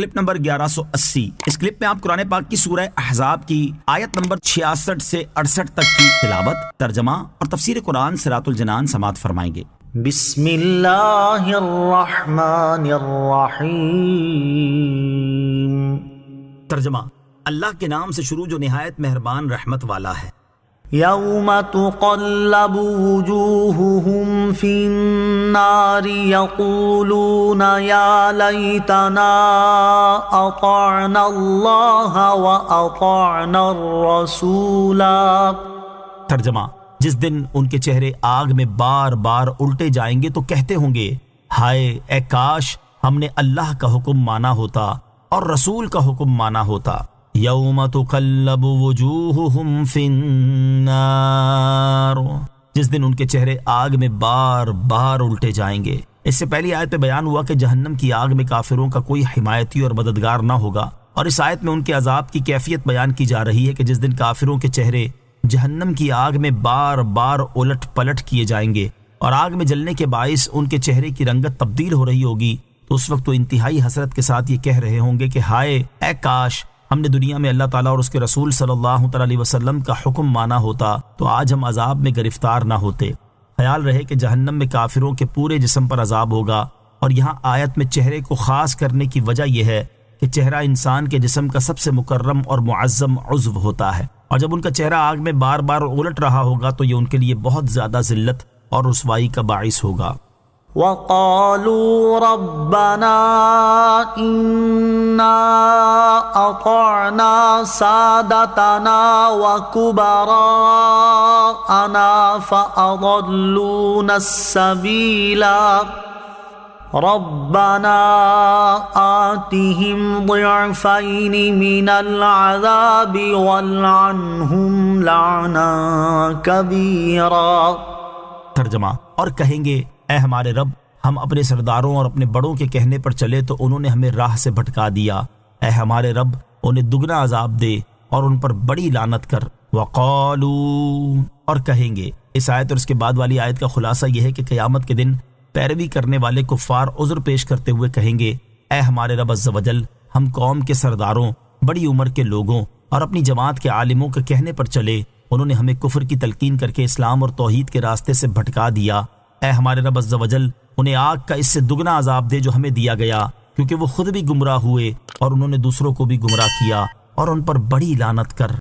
Clip number 1180۔ اس clip میں آپ قرآن پاک کی سورہ احزاب کی آیت نمبر 66 سے 68 تک کی تلاوت، ترجمہ اور تفسیر قرآن صراط الجنان سماعت فرمائیں گے۔ بسم اللہ الرحمن الرحیم۔ ترجمہ: اللہ کے نام سے شروع جو نہایت مہربان رحمت والا ہے۔ یوم تقلب وجوہہم فی النار یقولون یا لیتنا اطعنا اللہ واطعنا الرسولا۔ ترجمہ: جس دن ان کے چہرے آگ میں بار بار الٹے جائیں گے تو کہتے ہوں گے، ہائے اے کاش ہم نے اللہ کا حکم مانا ہوتا اور رسول کا حکم مانا ہوتا۔ یوم تقلب وجوہہم فی النار، جس دن ان کے چہرے آگ میں بار بار الٹے جائیں گے۔ اس سے پہلی آیت میں بیان ہوا کہ جہنم کی آگ میں کافروں کا کوئی حمایتی اور مددگار نہ ہوگا، اور اس آیت میں ان کے عذاب کی کیفیت بیان کی جا رہی ہے کہ جس دن کافروں کے چہرے جہنم کی آگ میں بار بار الٹ پلٹ کیے جائیں گے اور آگ میں جلنے کے باعث ان کے چہرے کی رنگت تبدیل ہو رہی ہوگی، تو اس وقت تو انتہائی حسرت کے ساتھ یہ کہہ رہے ہوں گے کہ ہائے اے کاش ہم نے دنیا میں اللہ تعالیٰ اور اس کے رسول صلی اللہ تعالیٰ علیہ وسلم کا حکم مانا ہوتا تو آج ہم عذاب میں گرفتار نہ ہوتے۔ خیال رہے کہ جہنم میں کافروں کے پورے جسم پر عذاب ہوگا، اور یہاں آیت میں چہرے کو خاص کرنے کی وجہ یہ ہے کہ چہرہ انسان کے جسم کا سب سے مکرم اور معظم عضو ہوتا ہے، اور جب ان کا چہرہ آگ میں بار بار الٹ رہا ہوگا تو یہ ان کے لیے بہت زیادہ ذلت اور رسوائی کا باعث ہوگا۔ وَقَالُوا رَبَّنَا إِنَّا أَطَعْنَا سَادَتَنَا وَكُبَرَاءَنَا فَأَضَلُّونَا السَّبِيلَ رَبَّنَا آتِهِمْ ضِعْفَيْنِ مِنَ الْعَذَابِ وَالْعَنْهُمْ لَعْنًا كَبِيرًا۔ ترجمہ: اور کہیں گے، اے ہمارے رب، ہم اپنے سرداروں اور اپنے بڑوں کے کہنے پر چلے تو انہوں نے ہمیں راہ سے بھٹکا دیا۔ اے ہمارے رب، انہیں دگنا عذاب دے اور ان پر بڑی لعنت کر۔ وقالوا، اور کہیں گے۔ اس آیت اور اس کے بعد والی آیت کا خلاصہ یہ ہے کہ قیامت کے دن پیروی کرنے والے کفار عذر پیش کرتے ہوئے کہیں گے، اے ہمارے رب عز و جل، ہم قوم کے سرداروں، بڑی عمر کے لوگوں اور اپنی جماعت کے عالموں کے کہنے پر چلے، انہوں نے ہمیں کفر کی تلقین کر کے اسلام اور توحید کے راستے سے بھٹکا دیا۔ اے ہمارے رب عز و جل، انہیں آگ کا اس سے دگنا عذاب دے جو ہمیں دیا گیا، کیونکہ وہ خود بھی گمراہ ہوئے اور انہوں نے دوسروں کو بھی گمراہ کیا، اور ان پر بڑی لعنت کر۔